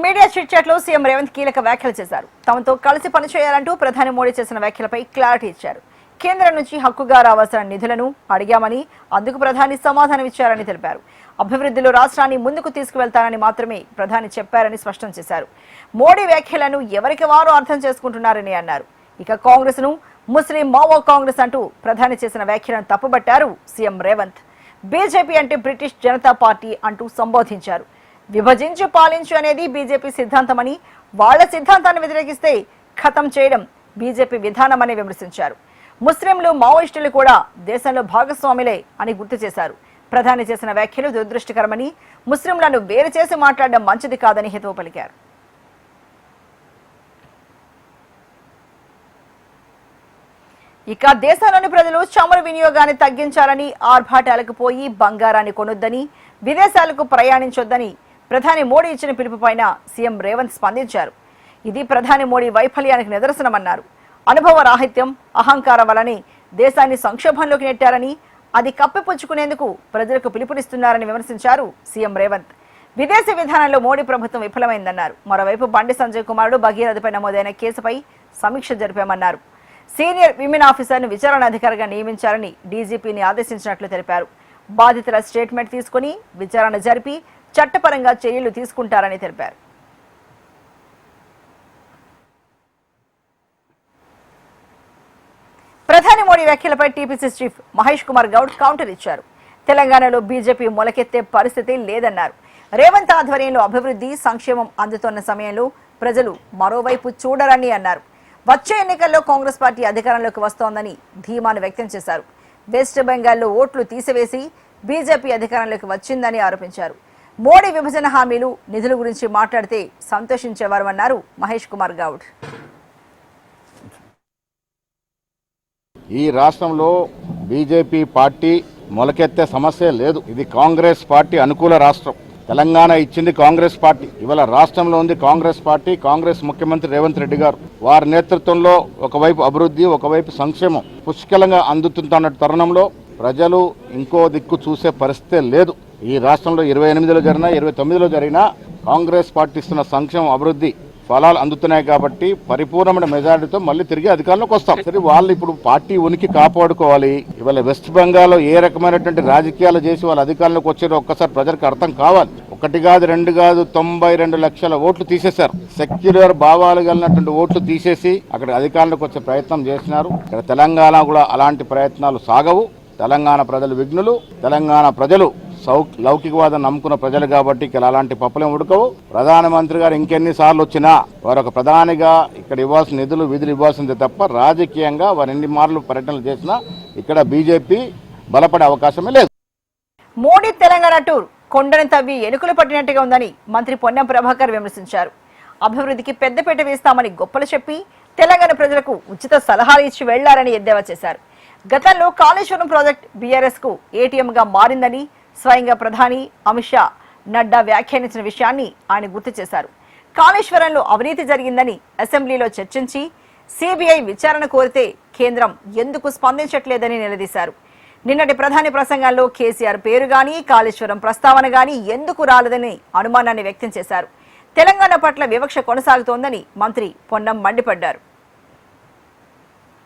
Media chit chat లో CM Revanth కీలక వ్యాఖ్యలు చేశారు. తమతో కలిసి పనిచేయాలంటూ ప్రధాని మోడీ చేసిన వ్యాఖ్యలపై క్లారిటీ ఇచ్చారు. కేంద్రం నుంచి హక్కుగా రావాల్సిన నిధులను అడిగామని, అందుకు ప్రధాని సమాధానం ఇచ్చారని తెలిపారు. అభివృద్ధిలో రాష్ట్రాన్ని ముందుకు తీసుకువెళ్తానని మాత్రమే ప్రధాని చెప్పారని స్పష్టం చేశారు. మోడీ వ్యాఖ్యలను ఎవరికి వారు అర్థం చేసుకుంటున్నారని అన్నారు. ఇక కాంగ్రెస్ ను ముస్లిం మావో కాంగ్రెస్ అంటూ ప్రధాని చేసిన వ్యాఖ్యలను తప్పుబట్టారు సీఎం రేవంత్. బీజేపీ అంటే బ్రిటిష్ జనతా పార్టీ అంటూ సంబోధించారు. విభజించి పాలించు అనేది బీజేపీ సిద్ధాంతమని, వాళ్ల సిద్ధాంతాన్ని వ్యతిరేకిస్తే ఖతం చేయడం బీజేపీ విధానమని విమర్శించారు. ముస్లింలు మావోయిస్టులు కూడా దేశంలో భాగస్వాములే అని గుర్తు చేశారు. ప్రధాని చేసిన వ్యాఖ్యలు దురదృష్టకరమని, ముస్లింలను వేరు చేసి మాట్లాడడం మంచిది కాదని హితవు పలికారు. ఇక దేశంలోని ప్రజలు చమురు వినియోగాన్ని తగ్గించాలని, ఆర్భాటాలకు పోయి బంగారాన్ని కొనొద్దని, విదేశాలకు ప్రయాణించొద్దని ప్రధాని మోడీ ఇచ్చిన పిలుపుపైన సీఎం రేవంత్ స్పందించారు. ఇది ప్రధాని మోడీ వైఫల్యానికి నిదర్శనమన్నారు. అనుభవ రాహిత్యం, అహంకారం వలని దేశాన్ని సంక్షోభంలోకి నెట్టారని, అది కప్పిపుచ్చుకునేందుకు ప్రజలకు పిలుపునిస్తున్నారని విమర్శించారు సీఎం రేవంత్. విదేశీ విధానంలో మోడీ ప్రభుత్వం విఫలమైందన్నారు. మరోవైపు బండి సంజయ్ కుమారుడు భగీరథపై నమోదైన కేసుపై సమీక్ష జరిపామన్నారు. సీనియర్ విమెన్ ఆఫీసర్ను విచారణ అధికారిగా నియమించాలని డీజీపీని ఆదేశించినట్లు తెలిపారు. బాధితుల స్టేట్మెంట్ తీసుకుని విచారణ జరిపి చట్టపరంగా చర్యలు తీసుకుంటారని తెలిపారు. ప్రధాని మోడీ వ్యాఖ్యలపై TPC chief Mahesh Kumar Goud counter ఇచ్చారు. తెలంగాణలో బీజేపీ మొలకెత్తే పరిస్థితి లేదన్నారు. రేవంత్ ఆధ్వర్యంలో అభివృద్ధి, సంక్షేమం అందుతున్న సమయంలో ప్రజలు మరోవైపు చూడరని అన్నారు. వచ్చే ఎన్నికల్లో కాంగ్రెస్ పార్టీ అధికారంలోకి వస్తోందని ధీమాను వ్యక్తం చేశారు. వెస్ట్ బెంగాల్లో ఓట్లు తీసివేసి బీజేపీ అధికారంలోకి వచ్చిందని ఆరోపించారు. మోడీ విభజన హామీలు, నిధుల గురించి మాట్లాడితే సంతోషించేవారన్నారు మహేష్ కుమార్ గౌడ్. ఈ రాష్ట్రంలో బీజేపీ పార్టీ మొలకెత్తే సమస్య లేదు. ఇది కాంగ్రెస్ పార్టీ అనుకూల రాష్ట్రం. తెలంగాణ ఇచ్చింది కాంగ్రెస్ పార్టీ. ఇవాళ రాష్ట్రంలో ఉంది కాంగ్రెస్ పార్టీ. కాంగ్రెస్ ముఖ్యమంత్రి రేవంత్ రెడ్డి గారు, వారి నేతృత్వంలో ఒకవైపు అభివృద్ధి, ఒకవైపు సంక్షేమం పుష్కలంగా అందుతున్న తరుణంలో ప్రజలు ఇంకో దిక్కు చూసే పరిస్థితే లేదు. ఈ రాష్ట్రంలో 28లో జరిగినా 29లో జరిగినా కాంగ్రెస్ పార్టీ ఇస్తున్న సంక్షేమం, అభివృద్ధి ఫలాలు అందుతున్నాయి కాబట్టి పరిపూర్ణమైన మెజారిటీతో మళ్ళీ తిరిగి అధికారంలోకి వస్తాం. సరే, వాళ్ళు ఇప్పుడు పార్టీ ఉనికి కాపాడుకోవాలి. ఇవాళ వెస్ట్ బెంగాల్లో ఏ రకమైనటువంటి రాజకీయాలు చేసి వాళ్ళ అధికారంలోకి వచ్చారో ఒక్కసారి ప్రజలకు అర్థం కావాలి. 1 కాదు 2 కాదు 92 లక్షల ఓట్లు తీసేశారు. సెక్యులర్ భావాలు కలిగినటువంటి ఓట్లు తీసేసి అక్కడ అధికారంలోకి వచ్చే ప్రయత్నం చేసినారు. ఇక్కడ తెలంగాణ కూడా అలాంటి ప్రయత్నాలు సాగవు. తెలంగాణ ప్రజలు విఘ్నులు. తెలంగాణ ప్రజలు లౌకికవాదం నమ్ముకున్న ప్రజలు కాబట్టి ఇక్కడ అలాంటి పప్పులేం ఉడకవు. ప్రధానమంత్రి గారు ఇంకెన్నిసార్లు వచ్చినా వారు ఒక ప్రధానిగా ఇక్కడ ఇవ్వాల్సిన నిధులు, విధులు ఇవ్వాల్సిందే తప్ప రాజకీయంగా వారు ఎన్ని మార్లు పర్యటనలు చేసినా ఇక్కడ బీజేపీ బలపడే అవకాశమే లేదు. మోడీ తెలంగాణ టూర్ కొండను తవ్వి ఎలుకలు పట్టినట్టుగా ఉందని మంత్రి పొన్నం ప్రభాకర్ విమర్శించారు. అభివృద్ధికి పెద్దపీట వేస్తామని గొప్పలు చెప్పి తెలంగాణ ప్రజలకు ఉచిత సలహాలు ఇచ్చి వెళ్లారని ఎద్దేవా చేశారు. గతంలో కాళేశ్వరం ప్రాజెక్ట్ బీఆర్ఎస్ కు ఏటీఎంగా మారిందని స్వయంగా ప్రధాని అమిత్ షా, నడ్డా వ్యాఖ్యానించిన విషయాన్ని ఆయన గుర్తు చేశారు. కాళేశ్వరంలో అవినీతి జరిగిందని అసెంబ్లీలో చర్చించి సిబిఐ విచారణ కోరితే కేంద్రం ఎందుకు స్పందించట్లేదని నిలదీశారు. నిన్నటి ప్రధాని ప్రసంగంలో కేసీఆర్ పేరు గాని, కాళేశ్వరం ప్రస్తావన గాని ఎందుకు రాలేదని అనుమానాన్ని వ్యక్తం చేశారు. తెలంగాణ పట్ల వివక్ష కొనసాగుతోందని మంత్రి పొన్నం మండిపడ్డారు.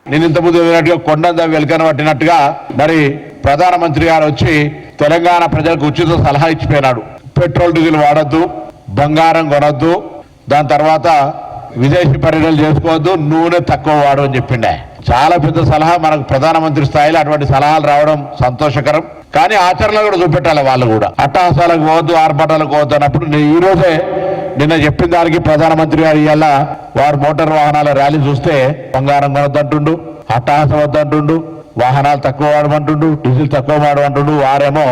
నేను ఇంతకుముందు కొండంతా వెలుకన పట్టినట్టుగా మరి ప్రధానమంత్రి గారు వచ్చి తెలంగాణ ప్రజలకు ఉచిత సలహా ఇచ్చిపోయినాడు. పెట్రోల్, డీజిల్ వాడద్దు, బంగారం కొనొద్దు, దాని తర్వాత విదేశీ పర్యటనలు చేసుకోవద్దు, నూనె తక్కువ వాడు అని చెప్పిండే. చాలా పెద్ద సలహా. మనకు ప్రధానమంత్రి స్థాయిలో అటువంటి సలహాలు రావడం సంతోషకరం. కానీ ఆచరణలో కూడా చూపెట్టాలి. వాళ్ళు కూడా అట్టహాసాలకు పోవద్దు, ఆర్భాటాలకు పోవద్దు అన్నప్పుడు ఈ రోజే నిన్న చెప్పిన దానికి ప్రధానమంత్రి గారు ఇవాళ వారు మోటార్ వాహనాల ర్యాలీ చూస్తే బంగారం కొనొద్దంటుండు, అట్టహాసం వద్దంటుండు, వాహనాలు తక్కువ వాడమంటుండు, డీజిల్ తక్కువ వాడమంటుండు. వారేమో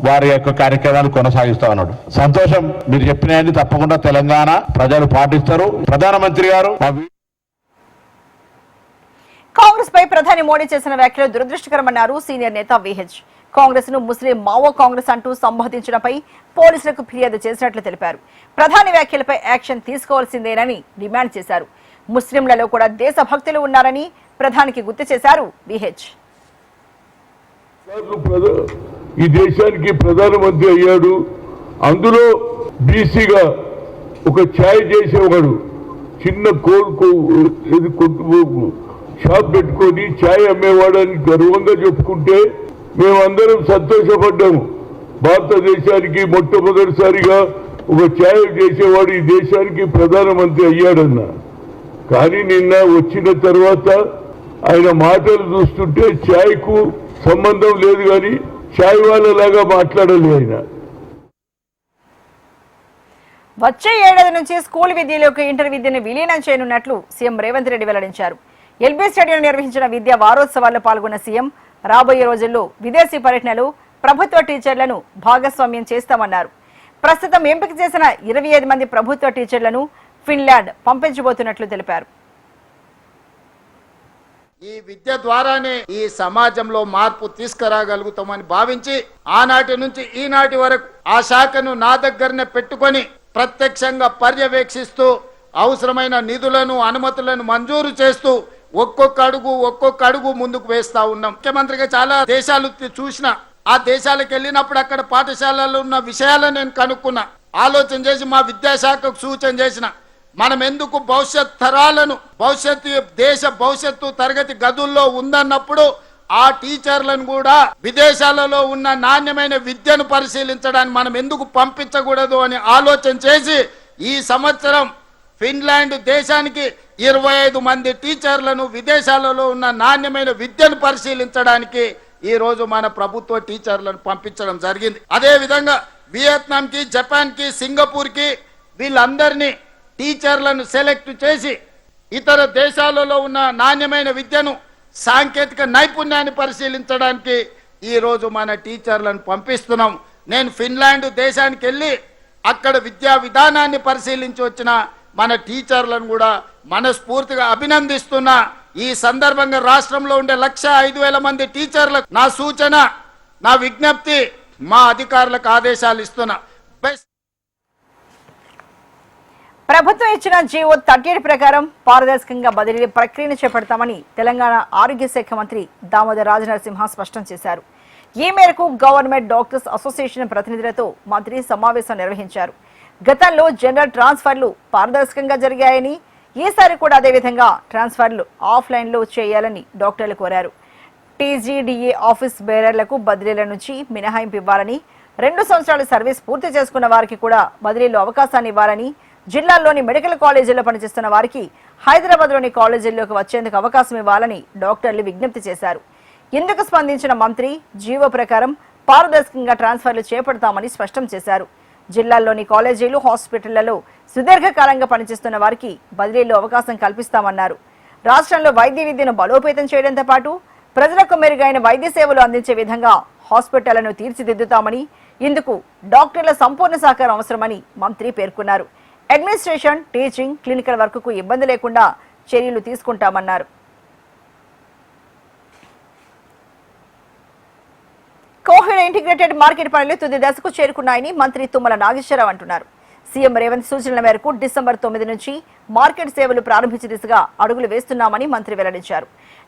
వారి యొక్క కార్యక్రమాలు కొనసాగిస్తా ఉన్నాడు. సంతోషం. మీరు చెప్పినవన్నీ తప్పకుండా తెలంగాణ ప్రజలు పాటిస్తారు. ప్రధానమంత్రి గారు కాంగ్రెస్ పై ప్రధాని మోడీ చేసిన వ్యాఖ్యలు దురదృష్టకరమన్నారు సీనియర్ నేత విహెచ్. కాంగ్రెస్ ను ముస్లిం మావో కాంగ్రెస్ అంటూ సంబోధించడంపై పోలీసులకు ఫిర్యాదు చేసినట్లు తెలిపారు. ప్రధాని వ్యాఖ్యలపై యాక్షన్ తీసుకోవాల్సిందేనని డిమాండ్ చేశారు. ముస్లింలలో కూడా దేశభక్తులు ఉన్నారని ప్రధానికి గుర్తు చేశారు విహెచ్. ఈ దేశానికి ప్రధానమంత్రి అయ్యాడు. అందులో బీసీగా ఒక ఛాయ్ చేసేవాడు చిన్న షాప్ పెట్టుకొని ఛాయ్ అమ్మేవాడని గర్వంగా చెప్పుకుంటే మేమందరం సంతోషపడ్డాము. భారతదేశానికి మొట్టమొదటిసారిగా ఒక ఛాయ్ చేసేవాడు ఈ దేశానికి ప్రధానమంత్రి అయ్యాడన్న. కానీ నిన్న వచ్చిన తర్వాత ఆయన మాటలు చూస్తుంటే ఛాయ్కు సంబంధం లేదు, కానీ ఛాయ్ వాళ్ళలాగా మాట్లాడాలి ఆయన. వచ్చే ఏడాది నుంచి స్కూల్ విద్యలోకి ఇంటర్ విద్యను విలీనం చేయనున్నట్లు సీఎం రేవంత్ రెడ్డి వెల్లడించారు. ఎల్బీ స్టేడియంలో నిర్వహించిన విద్యా వారోత్సవాల్లో పాల్గొన్న సీఎం రాబోయే రోజుల్లో విదేశీ పర్యటనలు ప్రభుత్వ టీచర్లను భాగస్వామ్యం చేస్తామన్నారు. ప్రస్తుతం ఎంపిక చేసిన 25 మంది ప్రభుత్వ టీచర్లను ఫిన్లాండ్ పంపించబోతున్నట్లు తెలిపారు. ఈ విద్య ద్వారానే ఈ సమాజంలో మార్పు తీసుకురాగలుగుతామని భావించి ఆనాటి నుంచి ఈనాటి వరకు ఆ శాఖను నా దగ్గరనే పెట్టుకొని ప్రత్యక్షంగా పర్యవేక్షిస్తూ అవసరమైన నిధులను అనుమతులను మంజూరు చేస్తూ ఒక్కొక్క అడుగు ముందుకు వేస్తా ఉన్నాం. ముఖ్యమంత్రిగా చాలా దేశాలు చూసిన ఆ దేశాలకు వెళ్ళినప్పుడు అక్కడ పాఠశాలలో ఉన్న విషయాలను నేను కనుక్కున్నా, ఆలోచన చేసి మా విద్యాశాఖకు సూచన చేసిన. మనం ఎందుకు భవిష్యత్ తరాలను దేశ భవిష్యత్తు తరగతి గదుల్లో ఉందన్నప్పుడు ఆ టీచర్లను కూడా విదేశాలలో ఉన్న నాణ్యమైన విద్యను పరిశీలించడానికి మనం ఎందుకు పంపించకూడదు అని ఆలోచన చేసి ఈ సంవత్సరం ఫిన్లాండ్ దేశానికి 25 మంది టీచర్లను విదేశాలలో ఉన్న నాణ్యమైన విద్యను పరిశీలించడానికి ఈ రోజు మన ప్రభుత్వ టీచర్లను పంపించడం జరిగింది. అదే విధంగా వియత్నాంకి, జపాన్కి, సింగపూర్కి వీళ్ళందరినీ టీచర్లను సెలెక్ట్ చేసి ఇతర దేశాలలో ఉన్న నాణ్యమైన విద్యను, సాంకేతిక నైపుణ్యాన్ని పరిశీలించడానికి ఈ రోజు మన టీచర్లను పంపిస్తున్నాం. నేను ఫిన్లాండ్ దేశానికి వెళ్ళి అక్కడ విద్యా విధానాన్ని పరిశీలించి వచ్చిన మన టీచర్లను కూడా మనస్ఫూర్తిగా అభినందిస్తున్నా. ఈ సందర్భంగా రాష్ట్రంలో ఉండే 1,05,000 మంది టీచర్లకు నా సూచన, నా విజ్ఞప్తి, మా అధికారులకు ఆదేశాలు ఇస్తున్నా. ప్రభుత్వం ఇచ్చిన జీవో 38 ప్రకారం పారదర్శకంగా బదిలీ ప్రక్రియను చేపడతామని తెలంగాణ ఆరోగ్య శాఖ మంత్రి దామోదర్ రాజనరసింహ స్పష్టం చేశారు. ఈ మేరకు గవర్నమెంట్ డాక్టర్స్ అసోసియేషన్ ప్రతినిధులతో మంత్రి సమావేశం నిర్వహించారు. గతంలో జనరల్ ట్రాన్స్ఫర్లు పారదర్శకంగా జరిగాయని, ఈసారి కూడా అదేవిధంగా ట్రాన్స్ఫర్లు ఆఫ్లైన్లో చేయాలని డాక్టర్లు కోరారు. టీజీడీఏ ఆఫీస్ బేరర్లకు బదిలీల నుంచి మినహాయింపు ఇవ్వాలని, 2 సంవత్సరాల సర్వీస్ పూర్తి చేసుకున్న వారికి కూడా బదిలీలో అవకాశాన్ని ఇవ్వాలని, జిల్లాల్లోని మెడికల్ కాలేజీల్లో పనిచేస్తున్న వారికి హైదరాబాద్లోని కాలేజీల్లోకి వచ్చేందుకు అవకాశం ఇవ్వాలని డాక్టర్లు విజ్ఞప్తి చేశారు. ఇందుకు స్పందించిన మంత్రి జీవో ప్రకారం పారదర్శకంగా ట్రాన్స్ఫర్లు చేపడతామని స్పష్టం చేశారు. జిల్లాల్లోని కాలేజీలు, హాస్పిటళ్లలో సుదీర్ఘకాలంగా పనిచేస్తున్న వారికి బదిలీలో అవకాశం కల్పిస్తామన్నారు. రాష్ట్రంలో వైద్య విద్యను బలోపేతం చేయడంతో పాటు ప్రజలకు మెరుగైన వైద్య సేవలు అందించే విధంగా హాస్పిటళ్లను తీర్చిదిద్దుతామని, ఇందుకు డాక్టర్ల సంపూర్ణ సహకారం అవసరమని మంత్రి పేర్కొన్నారు. అడ్మినిస్ట్రేషన్, టీచింగ్, క్లినికల్ వర్క్కు ఇబ్బంది లేకుండా చర్యలు తీసుకుంటామన్నారు. కోహెడ ఇంటిగ్రేటెడ్ మార్కెట్ పనులు తుది దశకు చేరుకున్నాయని మంత్రి తుమ్మల నాగేశ్వరరావు అంటున్నారు. సీఎం రేవంత్ సూచనల మేరకు డిసెంబర్ 9 నుంచి మార్కెట్ సేవలు ప్రారంభించే దిశగా అడుగులు వేస్తున్నామని మంత్రి వెల్లడించారు.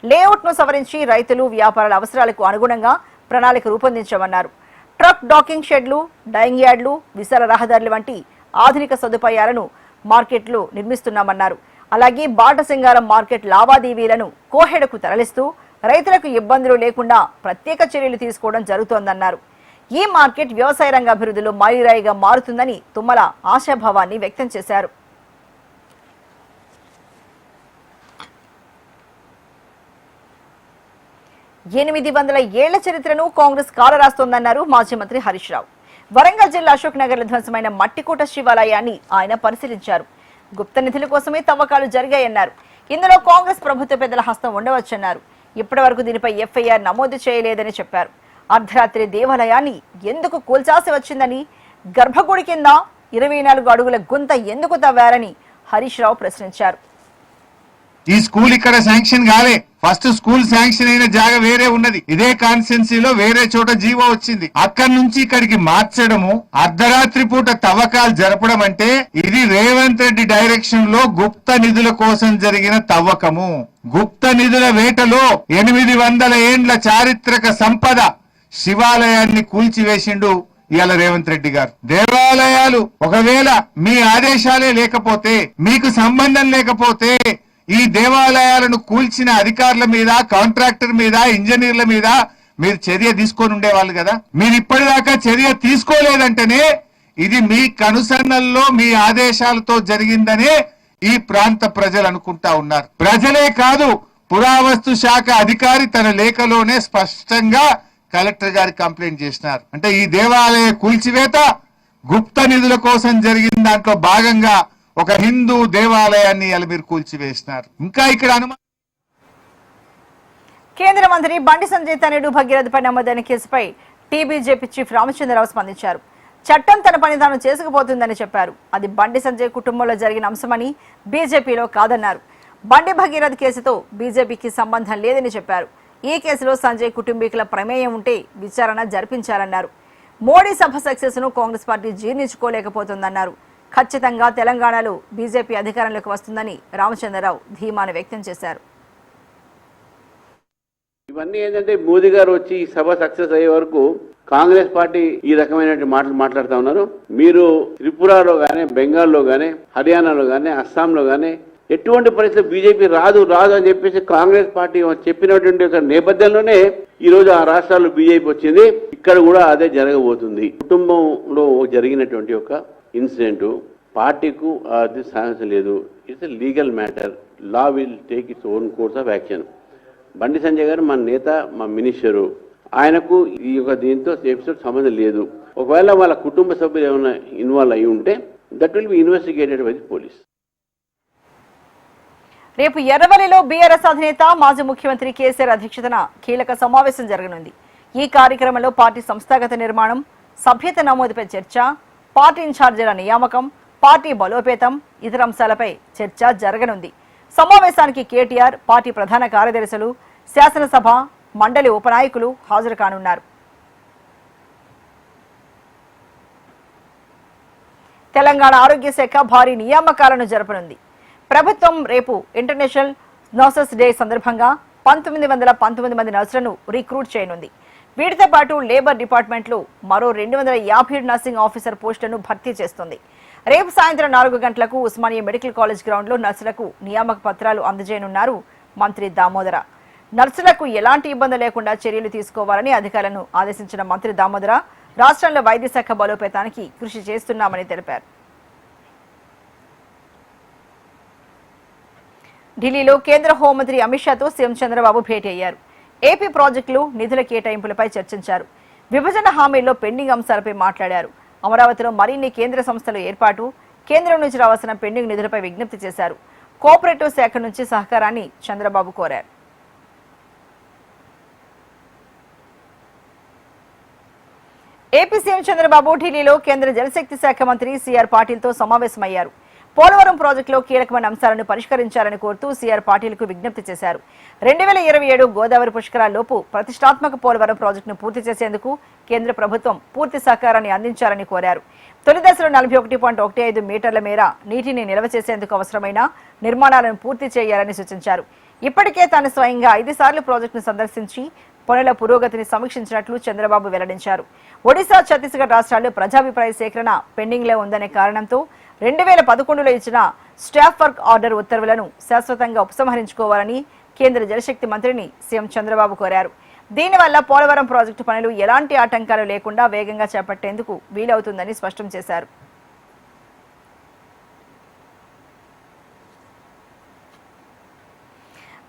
లేఅవుట్ను సవరించి రైతులు, వ్యాపారాల అవసరాలకు అనుగుణంగా ప్రణాళిక రూపొందించామన్నారు. ట్రక్ డాకింగ్ షెడ్లు, డైయింగ్ యార్డులు, విశాల రహదారులు వంటి ఆధునిక సదుపాయాలను మార్కెట్లు నిర్మిస్తున్నామన్నారు. అలాగే బాటసింగారం మార్కెట్ లావాదేవీలను కోహెడకు తరలిస్తూ రైతులకు ఇబ్బందులు లేకుండా ప్రత్యేక చర్యలు తీసుకోవడం జరుగుతోందన్నారు. ఈ మార్కెట్ వ్యవసాయ రంగ అభివృద్ధిలో మైలురాయిగా మారుతుందని తుమ్మల ఆశాభావాన్ని వ్యక్తం చేశారు. ఎనిమిది 800 ఏళ్ల చరిత్రను కాంగ్రెస్ కాలరాస్తోందన్నారు మాజీ మంత్రి హరీష్ రావు. వరంగల్ జిల్లా అశోక్ నగర్ ధ్వంసమైన మట్టికోట శివాలయాన్ని ఆయన పరిశీలించారు. గుప్త నిధుల కోసమే తవ్వకాలు జరిగాయన్నారు. ఇందులో కాంగ్రెస్ ప్రభుత్వ పెద్దల హస్తం ఉండవచ్చన్నారు. ఇప్పటి వరకు దీనిపై ఎఫ్ఐఆర్ నమోదు చేయలేదని చెప్పారు. అర్ధరాత్రి దేవాలయాన్ని ఎందుకు కూల్చాల్సి వచ్చిందని, గర్భగుడి కింద 24 అడుగుల గుంత ఎందుకు తవ్వారని హరీష్ రావు ప్రశ్నించారు. ఈ స్కూల్ ఇక్కడ శాంక్షన్ కాలే. ఫస్ట్ స్కూల్ శాంక్షన్ అయిన జాగా వేరే ఉన్నది. ఇదే కాన్స్టిట్యున్సీలో వేరే చోట జీవో వచ్చింది. అక్కడి నుంచి ఇక్కడికి మార్చడము, అర్ధరాత్రి పూట తవ్వకాలు జరపడం అంటే ఇది రేవంత్ రెడ్డి డైరెక్షన్ లో గుప్త నిధుల కోసం జరిగిన తవ్వకము. గుప్త నిధుల వేటలో 800 ఏండ్ల చారిత్రక సంపద శివాలయాన్ని కూల్చివేసిండు ఇవాళ రేవంత్ రెడ్డి గారు. దేవాలయాలు ఒకవేళ మీ ఆదేశాలే లేకపోతే, మీకు సంబంధం లేకపోతే ఈ దేవాలయాలను కూల్చిన అధికారుల మీద, కాంట్రాక్టర్ మీద, ఇంజనీర్ల మీద మీరు చర్య తీసుకొని ఉండేవాళ్ళు కదా. మీరు ఇప్పటిదాకా చర్య తీసుకోలేదంటేనే ఇది మీ కనుసన్నల్లో మీ ఆదేశాలతో జరిగిందనే ఈ ప్రాంత ప్రజలు అనుకుంటా ఉన్నారు. ప్రజలే కాదు, పురావస్తు శాఖ అధికారి తన లేఖలోనే స్పష్టంగా కలెక్టర్ గారికి కంప్లైంట్ చేసినారు. అంటే ఈ దేవాలయ కూల్చివేత గుప్త నిధుల కోసం జరిగిన దాంట్లో భాగంగా ఒక హిందూ దేవాలయాన్ని ఇలా మీరు కూల్చివేసినారు. ఇంకా ఇక్కడ కేంద్ర మంత్రి బండి సంజయ్ తనయుడు భగీరథపై నమోదైన కేసుపై టీబీజేపీ చీఫ్ రామచంద్రరావు స్పందించారు. చట్టం తన పని తాను చేసుకుపోతుందని చెప్పారు. అది బండి సంజయ్ కుటుంబంలో జరిగిన అంశమని బీజేపీలో కాదన్నారు. బండి భగీరథ్ కేసుతో బీజేపీకి సంబంధం లేదని చెప్పారు. ఈ కేసులో సంజయ్ కుటుంబీకుల ప్రమేయం ఉంటే విచారణ జరిపించాలన్నారు. మోడీ సభ సక్సెస్ ను కాంగ్రెస్ పార్టీ జీర్ణించుకోలేకపోతుందన్నారు. ఖచ్చితంగా తెలంగాణలో బీజేపీ అధికారంలోకి వస్తుందని రామచంద్రరావు ధీమాను వ్యక్తం చేశారు. ఇవన్నీ ఏంటంటే మోదీ గారు వచ్చి ఈ సభ సక్సెస్ అయ్యే వరకు కాంగ్రెస్ పార్టీ ఈ రకమైన మాటలు మాట్లాడుతూ ఉన్నారు. మీరు త్రిపురలో గానీ, బెంగాల్లో గానీ, హర్యానాలో గానీ, అస్సాంలో గానీ ఎటువంటి పరిస్థితి బీజేపీ రాదు అని చెప్పేసి కాంగ్రెస్ పార్టీ చెప్పినటువంటి ఒక నేపథ్యంలోనే ఈ రోజు ఆ రాష్ట్రాల్లో బీజేపీ వచ్చింది. ఇక్కడ కూడా అదే జరగబోతుంది. కుటుంబంలో జరిగినటువంటి ఒక ఇన్సిడెంట్ పార్టీకు అది సాధించలేదు. It's a legal matter. Law will take its own course of action. Bandi Sanjay గారు మా నేత, మా మినిస్టరు, ఆయనకు ఈ యొక్క దీంతో ఎపిసోడ్ సంబంధం లేదు. ఒకవేళ వాళ్ళ కుటుంబ సభ్యులు ఏమైనా ఇన్వాల్వ్ అయి ఉంటే that will be investigated by the police. రేపు ఎర్రవల్లిలో బీఆర్ఎస్ అధినేత మాజీ ముఖ్యమంత్రి కేసీఆర్ అధ్యక్షతన కీలక సమావేశం జరగనుంది. ఈ కార్యక్రమంలో పార్టీ సంస్థాగత నిర్మాణం, సభ్యత నమోదుపై చర్చ, పార్టీ ఇన్ఛార్జీల నియామకం, పార్టీ బలోపేతం, ఇతర అంశాలపై చర్చ జరగనుంది. సమావేశానికి కేటీఆర్, పార్టీ ప్రధాన కార్యదర్శులు, శాసనసభ మండలి ఉపనాయకులు హాజరు కానున్నారు. తెలంగాణ ఆరోగ్య శాఖ భారీ నియామకాలను జరపనుంది. ప్రభుత్వం రేపు ఇంటర్నేషనల్ నర్సెస్ డే సందర్భంగా 1919 మంది నర్సులను రిక్రూట్ చేయనుంది. వీటితో పాటు లేబర్ డిపార్ట్మెంట్లో మరో 257 నర్సింగ్ ఆఫీసర్ పోస్టులను భర్తీ చేస్తుంది. రేపు సాయంత్రం 4 గంటలకు ఉస్మానియా మెడికల్ కాలేజ్ గ్రౌండ్లో నర్సులకు నియామక పత్రాలు అందజేయనున్నారు మంత్రి దామోదర. నర్సులకు ఎలాంటి ఇబ్బంది లేకుండా చర్యలు తీసుకోవాలని అధికారులను ఆదేశించిన మంత్రి దామోదర రాష్ట్రంలో వైద్య శాఖ బలోపేతానికి కృషి చేస్తున్నామని తెలిపారు. ఢిల్లీలో కేంద్ర హోంమంత్రి అమిత్ షాతో సీఎం చంద్రబాబు భేటీ అయ్యారు. ఏపీ ప్రాజెక్టులు, నిధుల కేటాయింపులపై చర్చించారు. విభజన హామీల్లో పెండింగ్ అంశాలపై మాట్లాడారు. అమరావతిలో మరిన్ని కేంద్ర సంస్థల ఏర్పాటు, కేంద్రం నుంచి రావాల్సిన పెండింగ్ నిధులపై విజ్ఞప్తి చేశారు. కోఆపరేటివ్ శాఖ నుంచి సహకారాన్ని చంద్రబాబు కోరారు. ఏపీ సీఎం చంద్రబాబు ఢిల్లీలో కేంద్ర జలశక్తి శాఖ మంత్రి సిఆర్ పాటిల్తో సమావేశమయ్యారు. పోలవరం ప్రాజెక్టులో కీలకమైన అంశాలను పరిష్కరించాలని కోరుతూ సిఆర్ పాటిల్కు విజ్ఞప్తి చేశారు. 2027 గోదావరి పుష్కరాల్లోపు ప్రతిష్టాత్మక పోలవరం ప్రాజెక్టును పూర్తి చేసేందుకు కేంద్ర ప్రభుత్వం పూర్తి సహకారాన్ని అందించాలని కోరారు. తొలి దశలో 41.15 మీటర్ల మేర నీటిని నిల్వ చేసేందుకు అవసరమైన నిర్మాణాలను పూర్తి చేయాలని సూచించారు. ఇప్పటికే తాను స్వయంగా 5 సార్లు ప్రాజెక్టును సందర్శించి పనుల పురోగతిని సమీక్షించినట్లు చంద్రబాబు వెల్లడించారు. ఒడిశా, ఛత్తీస్గఢ్ రాష్ట్రాల్లో ప్రజాభిప్రాయ సేకరణ పెండింగ్లో ఉందనే కారణంతో 2011లో ఇచ్చిన స్టాఫ్ వర్క్ ఆర్డర్ ఉత్తర్వులను శాశ్వతంగా ఉపసంహరించుకోవాలని కేంద్ర జలశక్తి మంత్రిని సీఎం చంద్రబాబు కోరారు. దీనివల్ల పోలవరం ప్రాజెక్టు పనులు ఎలాంటి ఆటంకాలు లేకుండా వేగంగా చేపట్టేందుకు వీలవుతుందని స్పష్టం చేశారు.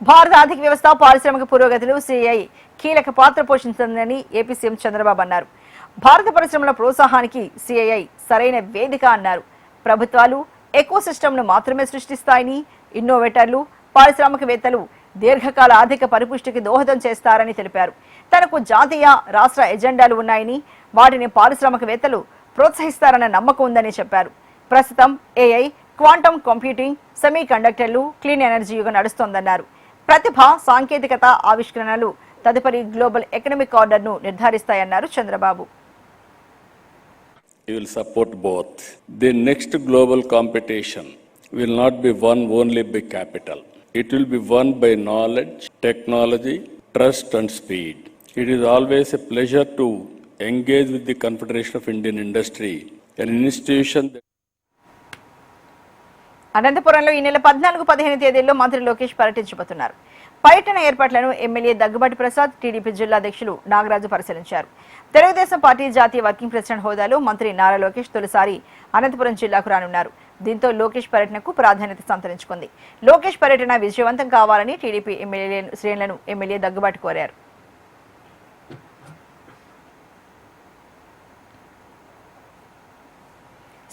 భారత ఆర్థిక వ్యవస్థ, పారిశ్రామిక పురోగతిలో సిఐ కీలక పాత్ర పోషించిందని ఏపీ సీఎం చంద్రబాబు అన్నారు. భారత పరిశ్రమల ప్రోత్సాహానికి సిఐఐ సరైన వేదిక అన్నారు. ప్రభుత్వాలు ఎకోసిస్టమ్ను మాత్రమే సృష్టిస్తాయని, ఇన్నోవేటర్లు, పారిశ్రామికవేత్తలు దీర్ఘకాల ఆర్థిక పరిపుష్టికి దోహదం చేస్తారని తెలిపారు. తనకు జాతీయ, రాష్ట్ర ఎజెండాలు ఉన్నాయని, వాటిని పారిశ్రామికవేత్తలు ప్రోత్సహిస్తారన్న నమ్మకం ఉందని చెప్పారు. ప్రస్తుతం ఏఐ, క్వాంటమ్ కంప్యూటింగ్, సెమీ కండక్టర్లు, క్లీన్ ఎనర్జీ యుగం నడుస్తోందన్నారు. ప్రతిభ, సాంకేతికత, ఆవిష్కరణలు తదుపరి గ్లోబల్ ఎకనామిక్ ఆర్డర్ను నిర్ధారిస్తాయన్నారు Chandrababu. You will support both. The next global competition will not be won only by capital. It will be won by knowledge, technology, trust and speed. It is always a pleasure to engage with the Confederation of Indian Industry, an institution that అనంతపురంలో ఈ నెల 14-15 తేదీల్లో మంత్రి లోకేష్ పర్యటించబోతున్నారు. పర్యటన ఏర్పాట్లను MLA Daggubati Prasad, TDP జిల్లా అధ్యక్షులు నాగరాజు పరిశీలించారు. తెలుగుదేశం పార్టీ జాతీయ వర్కింగ్ ప్రెసిడెంట్ హోదాలో మంత్రి నారా లోకేష్ తొలిసారి అనంతపురం జిల్లాకు రానున్నారు. దీంతో లోకేష్ పర్యటనకు ప్రాధాన్యత సంతరించుకుంది. లోకేష్ పర్యటన విజయవంతం కావాలని టీడీపీ శ్రేణులను ఎమ్మెల్యే దగ్గుబాటి కోరారు.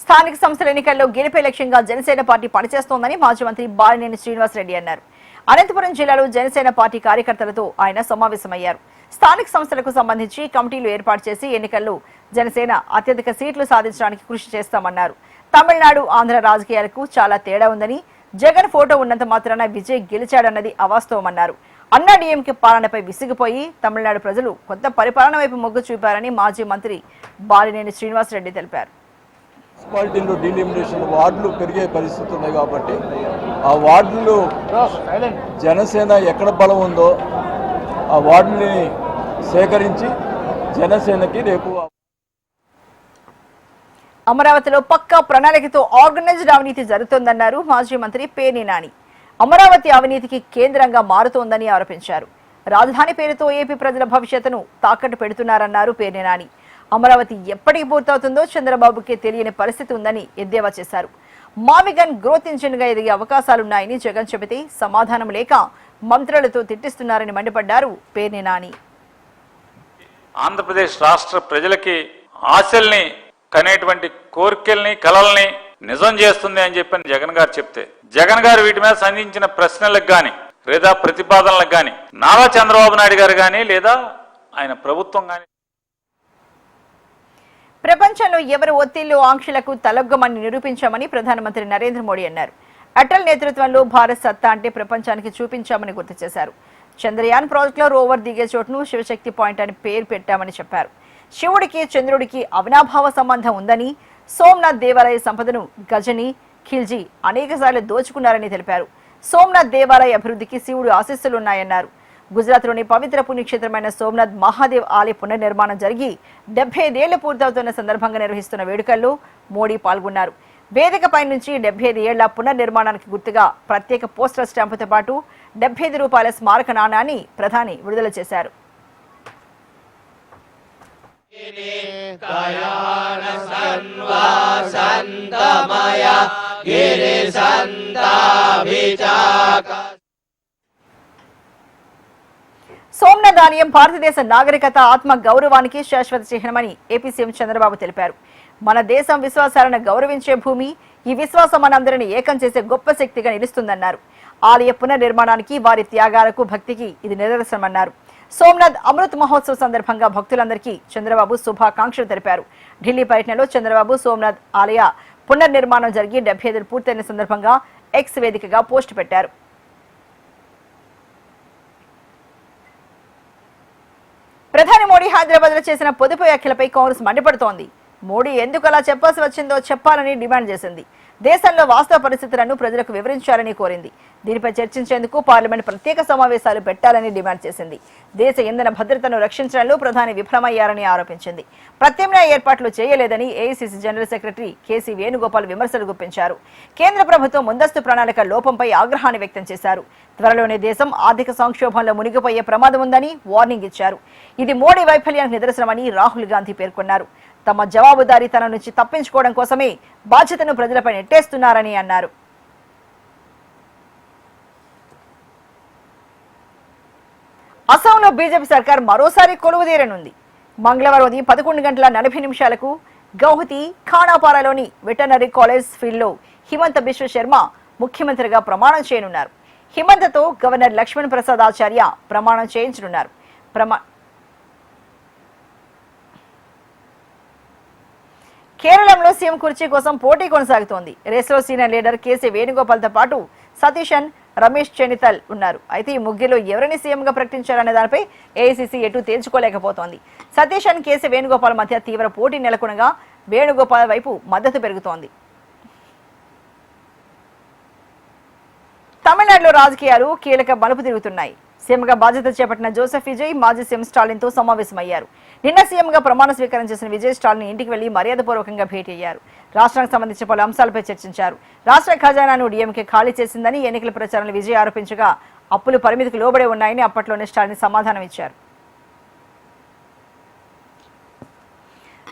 స్థానిక సంస్థల ఎన్నికల్లో గెలిపే లక్ష్యంగా జనసేన పార్టీ పనిచేస్తోందని మాజీ మంత్రి బాలినేని శ్రీనివాసరెడ్డి అన్నారు. అనంతపురం జిల్లాలో జనసేన పార్టీ కార్యకర్తలతో ఆయన సమావేశమయ్యారు. స్థానిక సంస్థలకు సంబంధించి కమిటీలు ఏర్పాటు చేసి ఎన్నికల్లో జనసేన అత్యధిక సీట్లు సాధించడానికి కృషి చేస్తామన్నారు. తమిళనాడు, ఆంధ్ర రాజకీయాలకు చాలా తేడా ఉందని, జగన్ ఫోటో ఉన్నంత మాత్రాన విజయ్ గెలిచాడన్నది అవాస్తవమన్నారు. అన్నా డీఎంకే పాలనపై విసిగిపోయి తమిళనాడు ప్రజలు కొత్త పరిపాలన వైపు మొగ్గు చూపారని మాజీ మంత్రి బాలినేని శ్రీనివాసరెడ్డి తెలిపారు. మున్సిపాలిటీలో డీలిమిటేషన్ వార్డులు పెరిగే పరిస్థితి ఉన్నాయి కాబట్టి ఆ వార్డులు జనసేన ఎక్కడ బలం ఉందో ఆ వార్డుని సేకరించి జనసేనకి రేపు అమరావతిలో పక్కా ప్రణాళికతో ఆర్గనైజ్డ్ అవినీతి జరుగుతోందన్నారు మాజీ మంత్రి పేర్ని నాని. అమరావతి అవినీతికి కేంద్రంగా మారుతోందని ఆరోపించారు. రాజధాని పేరుతో ఏపీ ప్రజల భవిష్యత్తును తాకట్టు పెడుతున్నారన్నారు పేర్ని నాని. అమరావతి ఎప్పటికి పూర్తవుతుందో చంద్రబాబుకే తెలియని పరిస్థితి ఉందని ఎద్దేవా చేశారు. మావిగన్ గ్రోత్ ఇంజిన్ గా ఎదిగే అవకాశాలున్నాయని జగన్ చెబితే సమాధానం లేక మంత్రులతో తిట్టిస్తున్నారని మండిపడ్డారు పేర్ని నాని. ఆంధ్రప్రదేశ్ రాష్ట్ర ప్రజలకి ఆశల్ని కనేటువంటి కోరికల్ని కలల్ని నిజం చేస్తుంది అని చెప్పని జగన్ గారు చెప్తే, జగన్ గారు వీటి మీద సంధించిన ప్రశ్నలకు గాని లేదా ప్రతిపాదనలకు గాని నారా చంద్రబాబు నాయుడు గారు గాని లేదా ఆయన ప్రభుత్వం గాని ప్రపంచంలో ఎవరు ఒత్తిళ్లు ఆంక్షలకు తలొగ్గమని నిరూపించామని ప్రధానమంత్రి నరేంద్ర మోడీ అన్నారు. అటల్ నేతృత్వంలో భారత్ సత్తా అంటే ప్రపంచానికి చూపించామని గుర్తు చేశారు. చంద్రయాన్ ప్రాజెక్టులో రోవర్ దిగే చోటును శివశక్తి పాయింట్ అని పేరు పెట్టామని చెప్పారు. శివుడికి చంద్రుడికి అవినాభావ సంబంధం ఉందని, సోమనాథ్ దేవాలయ సంపదను గజని, ఖిల్జీ అనేకసార్లు దోచుకున్నారని తెలిపారు. సోమనాథ్ దేవాలయ అభివృద్ధికి శివుడు ఆశీస్సులున్నాయన్నారు. గుజరాత్లోని పవిత్ర పుణ్యక్షేత్రమైన సోమనాథ్ మహాదేవ్ ఆలయ పునర్నిర్మాణం జరిగి 75 ఏళ్లు పూర్తవుతున్న సందర్భంగా నిర్వహిస్తున్న వేడుకల్లో మోడీ పాల్గొన్నారు. వేదికపై నుంచి 75 ఏళ్ల పునర్నిర్మాణానికి గుర్తుగా ప్రత్యేక పోస్టల్ స్టాంపుతో పాటు 75 రూపాయల స్మారక నాణాన్ని ప్రధాని విడుదల చేశారు. సోమనాథ్ ఆలయం భారతదేశ నాగరికత, ఆత్మ గౌరవానికి శాశ్వత చిహ్నమని ఏపీ సీఎం చంద్రబాబు తెలిపారు. మన దేశం విశ్వాసాలను గౌరవించే భూమి. ఈ విశ్వాసం మనందరినీ ఏకం చేసే గొప్ప శక్తిగా నిలుస్తుందన్నారు. ఆలయ పునర్నిర్మాణానికి, వారి త్యాగాలకు, భక్తికి ఇది నిదర్శనమన్నారు. సోమనాథ్ అమృత్ మహోత్సవ్ సందర్భంగా భక్తులందరికీ చంద్రబాబు శుభాకాంక్షలు తెలిపారు. ఢిల్లీ పర్యటనలో చంద్రబాబు సోమనాథ్ ఆలయ పునర్నిర్మాణం జరిగి 75 పూర్తయిన సందర్భంగా ఎక్స్ వేదికగా పోస్టు పెట్టారు. ప్రధాని మోడీ హైదరాబాద్ లో చేసిన పొదుపు వ్యాఖ్యలపై కాంగ్రెస్ మండిపడుతోంది. మోడీ ఎందుకు అలా చెప్పాల్సి వచ్చిందో చెప్పాలని డిమాండ్ చేసింది. దేశంలో వాస్తవ పరిస్థితులను ప్రజలకు వివరించాలని కోరింది. దీనిపై చర్చించేందుకు పార్లమెంట్ ప్రత్యేక సమావేశాలు పెట్టాలని డిమాండ్ చేసింది. దేశ ఇంధన భద్రతను రక్షించడంలో ప్రధాని విఫలమయ్యారని ఆరోపించింది. ప్రత్యామ్నాయ ఏర్పాట్లు చేయలేదని AICC general secretary KC Venugopal విమర్శలు గుప్పించారు. కేంద్ర ప్రభుత్వం ముందస్తు ప్రణాళిక లోపంపై ఆగ్రహాన్ని వ్యక్తం చేశారు. త్వరలోనే దేశం ఆర్థిక సంక్షోభంలో మునిగిపోయే ప్రమాదం ఉందని వార్నింగ్ ఇచ్చారు. ఇది మోడీ వైఫల్యానికి నిదర్శనమని రాహుల్ గాంధీ పేర్కొన్నారు. తమ జవాబుదారీతనం నుంచి తప్పించుకోవడం కోసమే బాధ్యతను ప్రజలపై నెట్టేస్తున్నారని అన్నారు. అస్సాంలో బీజేపీ సర్కార్ మరోసారి కొలువుదీరనుంది. మంగళవారం ఉదయం 11:40 గౌహతి ఖానాపారాలోని వెటర్నరీ కాలేజ్ ఫీల్డ్లో హిమంత బిశ్వ శర్మ ముఖ్యమంత్రిగా ప్రమాణం చేయనున్నారు. హిమంతతో గవర్నర్ లక్ష్మణ్ ప్రసాద్ ఆచార్య ప్రమాణం చేయించనున్నారు. కేరళంలో సీఎం కుర్చీ కోసం పోటీ కొనసాగుతోంది. రేసులో సీనియర్ లీడర్ కేసీ వేణుగోపాల్తో పాటు సతీషన్, రమేష్ చెన్నితల్ ఉన్నారు. అయితే ఈ ముగ్గురులో ఎవరిని సీఎంగా ప్రకటించారనే దానిపై ఏఐసీసీ ఎటు తేల్చుకోలేకపోతోంది. సతీషన్, కేసీ వేణుగోపాల్ మధ్య తీవ్ర పోటీ నెలకొనగా వేణుగోపాల్ వైపు మద్దతు పెరుగుతోంది. తమిళనాడులో రాజకీయాలు కీలక మలుపు తిరుగుతున్నాయి. సీఎంగా బాధ్యత చేపట్టిన జోసెఫ్ విజయ్ మాజీ సీఎం స్టాలిన్ తో సమావేశమయ్యారు. నిన్న సీఎంగా ప్రమాణ స్వీకారం చేసిన విజయ్ స్టాలిన్ ఇంటికి వెళ్లి మర్యాదపూర్వకంగా భేటీ అయ్యారు. రాష్ట్రానికి సంబంధించిన పలు అంశాలపై చర్చించారు. రాష్ట్ర ఖజానాను డీఎంకే ఖాళీ చేసిందని ఎన్నికల ప్రచారంలో విజయ్ ఆరోపించగా అప్పులు పరిమితికి లోబడే ఉన్నాయని అప్పట్లోనే స్టాలిన్ సమాధానం ఇచ్చారు.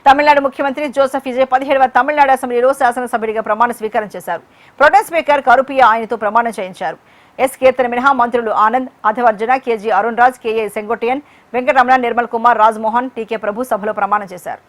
తమిళనాడు ముఖ్యమంత్రి జోసెఫ్ విజయ్ 17వ తమిళనాడు అసెంబ్లీలో శాసనసభ్యుడిగా ప్రమాణ స్వీకారం చేశారు. ప్రొటెం స్పీకర్ కరుపియా ఆయనతో ప్రమాణం చేయించారు. ఎస్ కీర్తన మినహా మంత్రులు ఆనంద్, అధవర్జన, కేజీ అరుణ్ రాజ్, కేఏ సెంగోటియన్, వెంకటరమణ, నిర్మల్ కుమార్, రాజ్మోహన్, టీకే ప్రభు సభలో ప్రమాణం చేశారు.